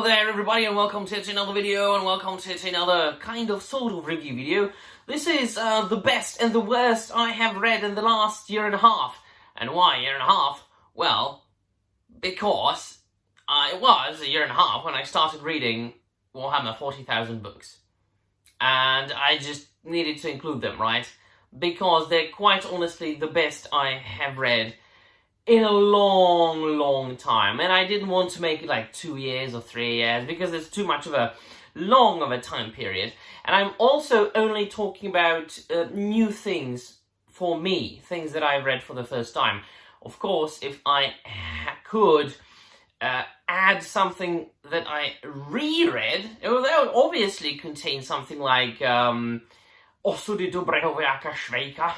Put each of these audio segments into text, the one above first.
there everybody, and welcome to another video, and welcome to another kind of sort of review video. This is the best and the worst I have read in the last year and a half. And why year and a half? Well, because it was a year and a half when I started reading Warhammer 40,000 books. And I just needed to include them, right? Because they're quite honestly the best I have read in a long time, and I didn't want to make it like 2 years or 3 years because it's too much of a long of a time period. And I'm also only talking about new things for me, things that I've read for the first time. Of course, if I could add something that I reread, it would obviously contain something like Osudy dobrého vojáka Švejka,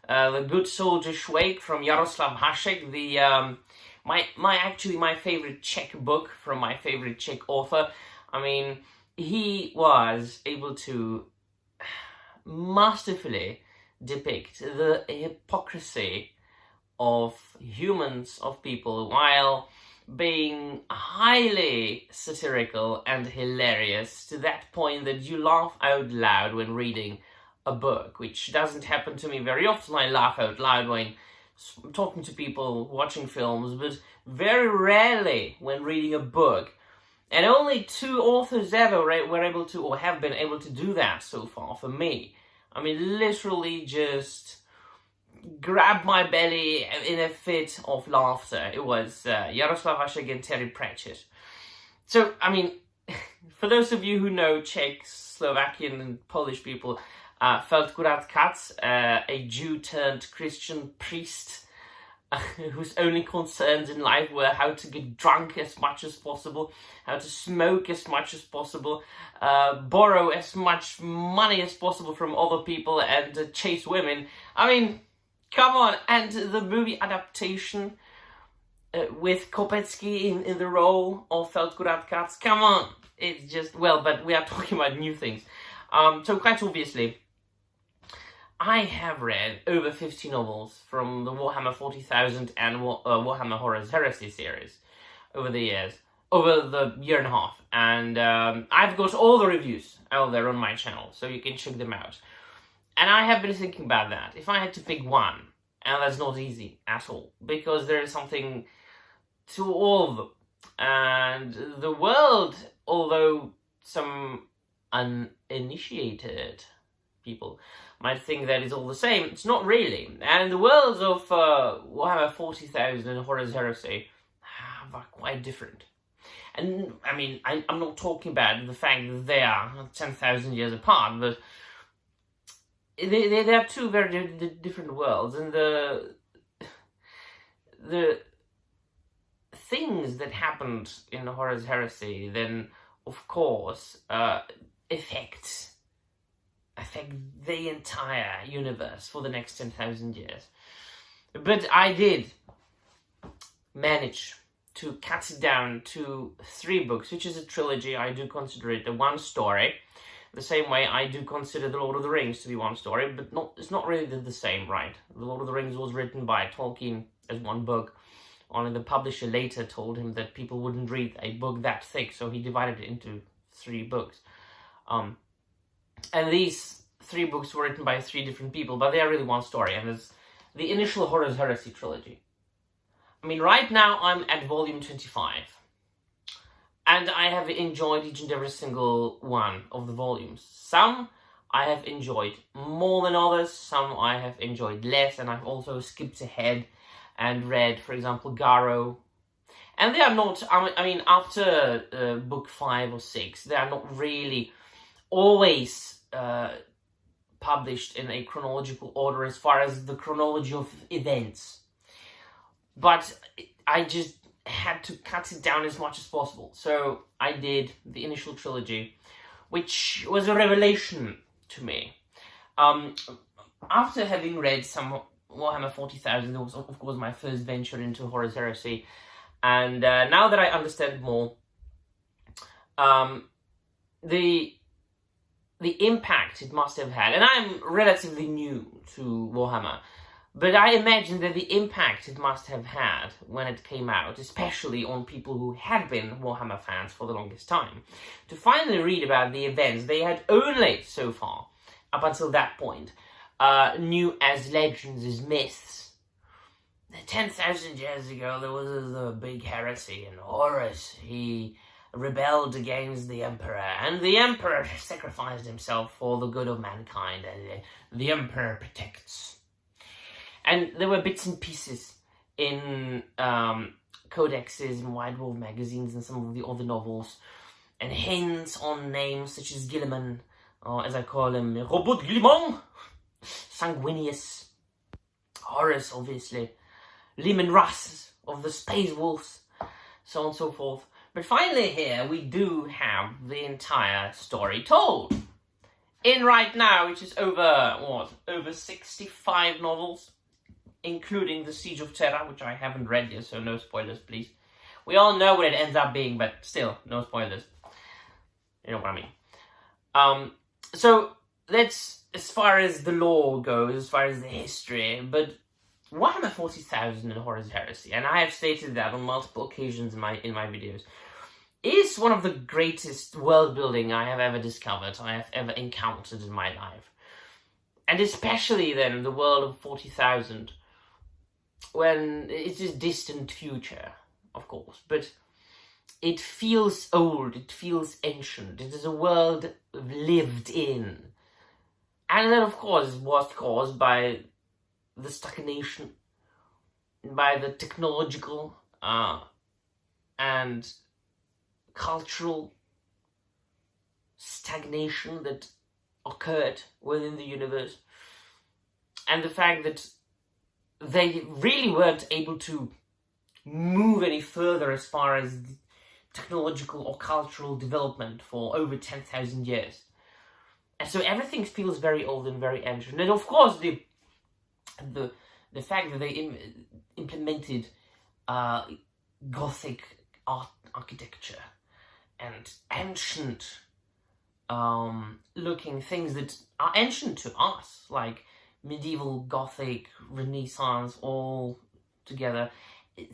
The Good Soldier Švejk from Jaroslav Hašek, my favorite Czech book from my favorite Czech author. I mean, he was able to masterfully depict the hypocrisy of humans, of people, while being highly satirical and hilarious to that point that you laugh out loud when reading a book, which doesn't happen to me very often. I laugh out loud when talking to people, watching films, but very rarely when reading a book. And only 2 authors ever were able to, or have been able to do that so far for me. I mean, literally just grabbed my belly in a fit of laughter. It was Jaroslav Hašek and Terry Pratchett. So, I mean, for those of you who know Czech, Slovakian and Polish people, Feldkurat Katz, a Jew-turned-Christian priest whose only concerns in life were how to get drunk as much as possible, how to smoke as much as possible, borrow as much money as possible from other people, and chase women. I mean, come on. And the movie adaptation with Kopecky in the role of Feldkurat Katz, come on. It's just, well, but we are talking about new things. So quite obviously, I have read over 50 novels from the Warhammer 40,000 and Warhammer Horrors Heresy series over the years, over the year and a half. And I've got all the reviews out there on my channel, so you can check them out. And I have been thinking about that. If I had to pick one, and that's not easy at all, because there is something to all of them. And the world, although some uninitiated people might think that it's all the same, it's not really. And the worlds of Warhammer 40,000 and Horrors Heresy are quite different. And I mean, I'm not talking about the fact that they are 10,000 years apart, but they are 2 very different worlds, and the things that happened in the Horrors Heresy then, of course, affect the entire universe for the next 10,000 years. But I did manage to cut it down to 3 books, which is a trilogy. I do consider it a one story, the same way I do consider The Lord of the Rings to be one story, but it's not really the same, right? The Lord of the Rings was written by Tolkien as one book. Only the publisher later told him that people wouldn't read a book that thick, so he divided it into 3 books. And these 3 books were written by 3 different people, but they are really one story, and there's the initial Horrors Heresy trilogy. I mean, right now I'm at volume 25, and I have enjoyed each and every single one of the volumes. Some I have enjoyed more than others, some I have enjoyed less, and I've also skipped ahead and read, for example, Garo. And they are not, I mean, after book 5 or 6, they are not really always published in a chronological order as far as the chronology of events. But I just had to cut it down as much as possible. So I did the initial trilogy, which was a revelation to me. After having read some Warhammer 40,000, it was of course my first venture into Horrors Heresy. And now that I understand more, the impact it must have had, and I'm relatively new to Warhammer, But I imagine that the impact it must have had when it came out, especially on people who had been Warhammer fans for the longest time, to finally read about the events they had only so far, up until that point, knew as legends, as myths. 10,000 years ago, there was a big heresy, and Horus, he rebelled against the Emperor, and the Emperor sacrificed himself for the good of mankind, and the Emperor protects. And there were bits and pieces in codexes and White Wolf magazines and some of the other novels, and hints on names such as Guilliman, or as I call him, Robot Guillimon, Sanguinius, Horus, obviously, Leman Russ of the Space Wolves, so on and so forth. But finally here we do have the entire story told. In right now, which is over 65 novels, including The Siege of Terra, which I haven't read yet, so no spoilers, please. We all know what it ends up being, but still, no spoilers. You know what I mean. So that's as far as the lore goes, as far as the history, but Warhammer 40,000 and Horus Heresy, and I have stated that on multiple occasions in my videos, is one of the greatest world building I have ever discovered, I have ever encountered in my life. And especially then the world of 40,000, when it's a distant future, of course, but it feels old, it feels ancient, it is a world lived in. And that, of course, was caused by the stagnation, by the technological and cultural stagnation that occurred within the universe, and the fact that they really weren't able to move any further as far as technological or cultural development for over 10,000 years. And so everything feels very old and very ancient. And of course, the fact that they implemented Gothic architecture and ancient looking things that are ancient to us, like medieval, Gothic, Renaissance, all together.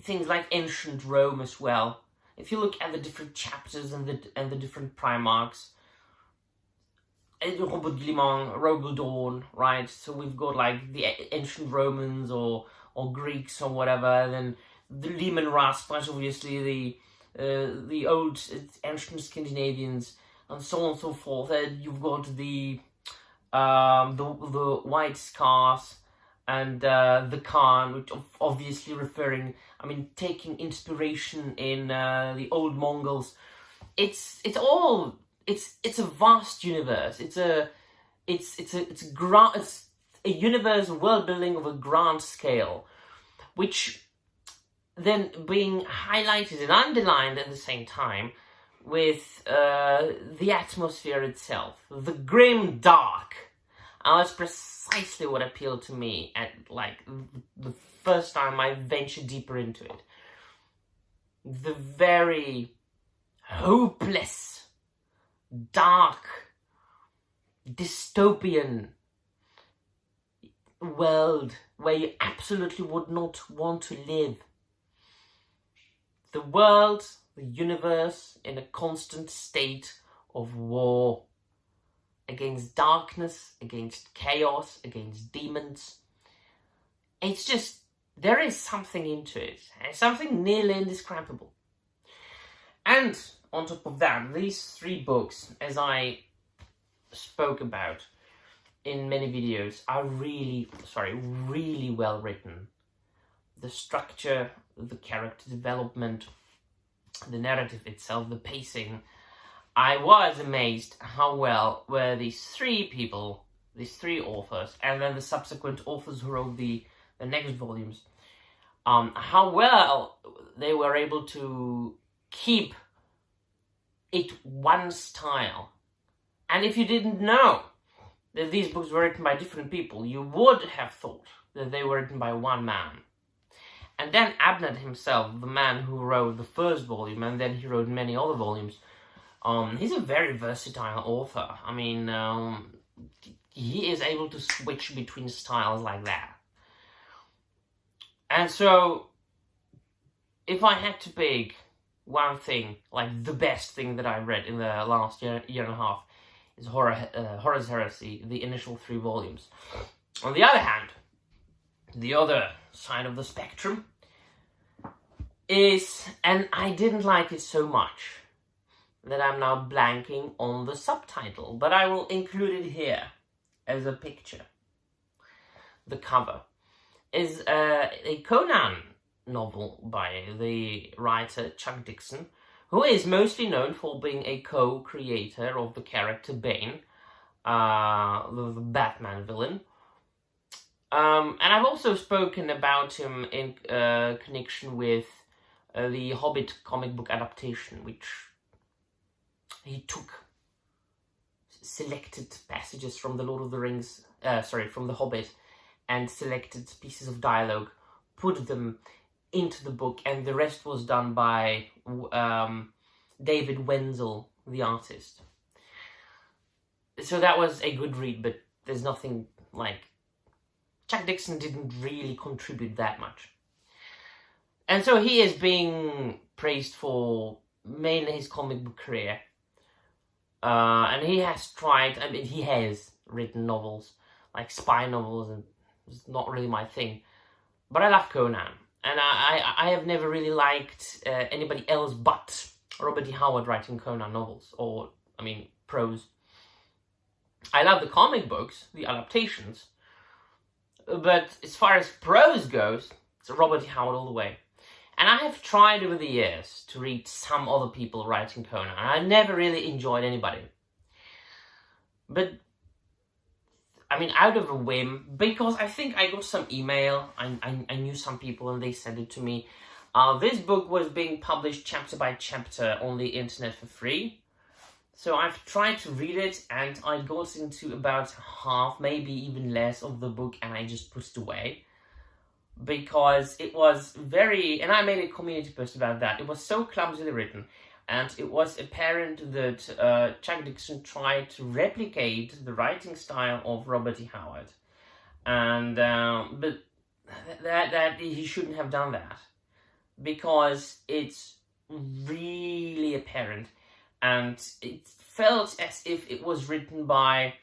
Things like ancient Rome as well. If you look at the different chapters and the different Primarchs, Robert Guillimon, Rogal Dawn, right? So we've got like the ancient Romans or Greeks or whatever, and then the Leman Russ, but obviously the old ancient Scandinavians, and so on and so forth. And you've got the White Scars and the Khan, which obviously taking inspiration in the old Mongols. It's a vast universe. It's a universe, world building of a grand scale, which then being highlighted and underlined at the same time with the atmosphere itself, the grim dark. And that's precisely what appealed to me at the first time I ventured deeper into it. The very hopeless, dark, dystopian world where you absolutely would not want to live. The world, the universe, in a constant state of war against darkness, against chaos, against demons. It's just, there is something into it, something nearly indescribable. And on top of that, these 3 books, as I spoke about in many videos, are really well written. The structure, the character development, the narrative itself, the pacing. I was amazed how well were these 3 people, these 3 authors, and then the subsequent authors who wrote the next volumes, how well they were able to keep it one style. And if you didn't know that these books were written by different people, you would have thought that they were written by one man. And then Abnett himself, the man who wrote the first volume, and then he wrote many other volumes, he's a very versatile author. He is able to switch between styles like that. And so, if I had to pick one thing, like the best thing that I read in the last year and a half, is Horus Heresy, the initial 3 volumes. On the other hand, the other side of the spectrum is, and I didn't like it so much that I'm now blanking on the subtitle, but I will include it here as a picture. The cover is a Conan novel by the writer Chuck Dixon, who is mostly known for being a co-creator of the character Bane, the Batman villain. And I've also spoken about him in connection with the Hobbit comic book adaptation, which he took selected passages from the Lord of the Rings, from the Hobbit, and selected pieces of dialogue, put them into the book, and the rest was done by David Wenzel, the artist. So that was a good read, but there's nothing like... Chuck Dixon didn't really contribute that much. And so he is being praised for mainly his comic book career. And he has tried, he has written novels, like spy novels, and it's not really my thing. But I love Conan. And I have never really liked anybody else but Robert E. Howard writing Conan novels, or, prose. I love the comic books, the adaptations, but as far as prose goes, it's Robert E. Howard all the way. And I have tried over the years to read some other people writing Conan, and I never really enjoyed anybody. But, out of a whim, because I think I got some email, I knew some people and they sent it to me. This book was being published chapter by chapter on the internet for free. So I've tried to read it, and I got into about half, maybe even less of the book, and I just put it away. Because it was very, and I made a community post about that, it was so clumsily written, and it was apparent that Chuck Dixon tried to replicate the writing style of Robert E. Howard. And, but that he shouldn't have done that, because it's really apparent. And it felt as if it was written by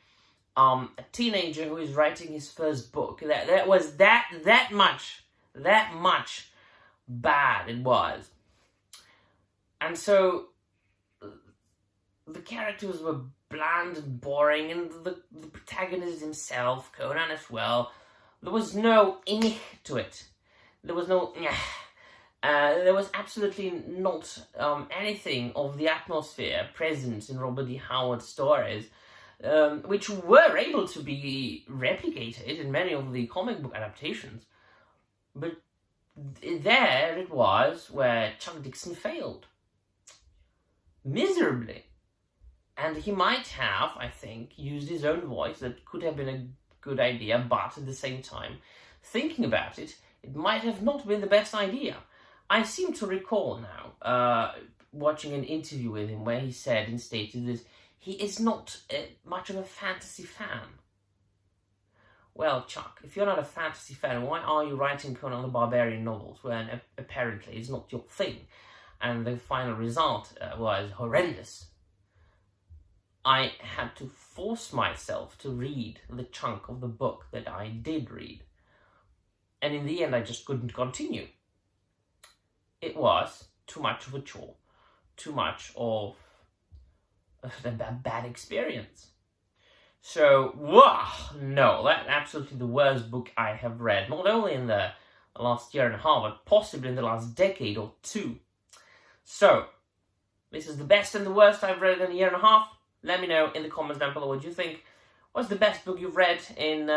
a teenager who is writing his first book. That was that much bad it was. And so the characters were bland and boring, and the protagonist himself, Conan as well, there was no to it. There was no... there was absolutely not anything of the atmosphere present in Robert E. Howard's stories, which were able to be replicated in many of the comic book adaptations. But there it was where Chuck Dixon failed. Miserably. And he might have, I think, used his own voice. That could have been a good idea, but at the same time, thinking about it, it might have not been the best idea. I seem to recall now, watching an interview with him where he said and stated that he is not much of a fantasy fan. Well, Chuck, if you're not a fantasy fan, why are you writing Conan the Barbarian novels when apparently it's not your thing? And the final result was horrendous. I had to force myself to read the chunk of the book that I did read. And in the end, I just couldn't continue. It was too much of a chore, too much of a bad experience. So, no, that's absolutely the worst book I have read, not only in the last year and a half, but possibly in the last decade or two. So, this is the best and the worst I've read in a year and a half. Let me know in the comments down below what you think. What's the best book you've read in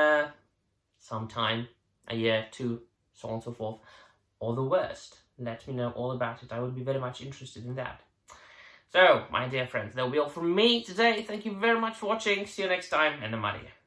some time, a year, two, so on and so forth, or the worst? Let me know all about it. I would be very much interested in that. So, my dear friends, that will be all from me today. Thank you very much for watching. See you next time, and Namaste.